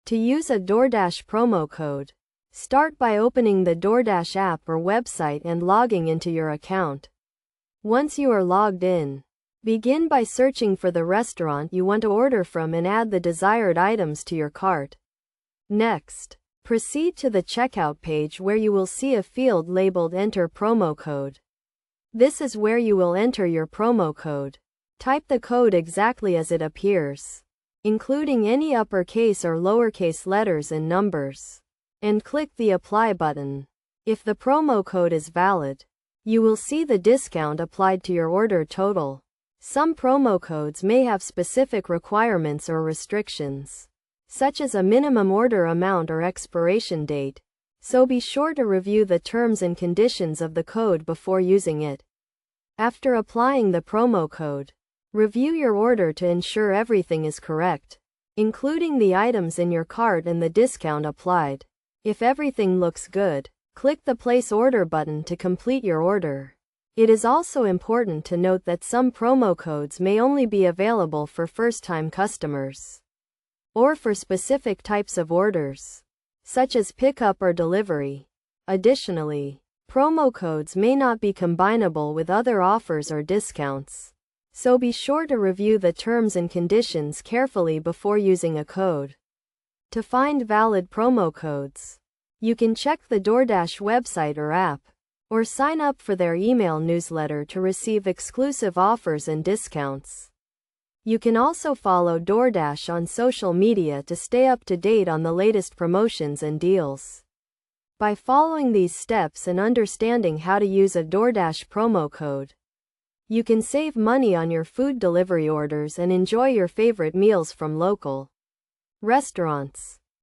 To use a DoorDash promo code, start by opening the DoorDash app or website and logging into your account. Once you are logged in, begin by searching for the restaurant you want to order from and add the desired items to your cart. Next, proceed to the checkout page where you will see a field labeled Enter Promo Code. This is where you will enter your promo code. Type the code exactly as it appears, including any uppercase or lowercase letters and numbers, and click the Apply button. If the promo code is valid, you will see the discount applied to your order total. Some promo codes may have specific requirements or restrictions, such as a minimum order amount or expiration date, so be sure to review the terms and conditions of the code before using it. After applying the promo code, review your order to ensure everything is correct, including the items in your cart and the discount applied. If everything looks good, click the Place Order button to complete your order. It is also important to note that some promo codes may only be available for first-time customers, or for specific types of orders, such as pickup or delivery. Additionally, promo codes may not be combinable with other offers or discounts, so be sure to review the terms and conditions carefully before using a code. To find valid promo codes, you can check the DoorDash website or app, or sign up for their email newsletter to receive exclusive offers and discounts. You can also follow DoorDash on social media to stay up to date on the latest promotions and deals. By following these steps and understanding how to use a DoorDash promo code, you can save money on your food delivery orders and enjoy your favorite meals from local restaurants.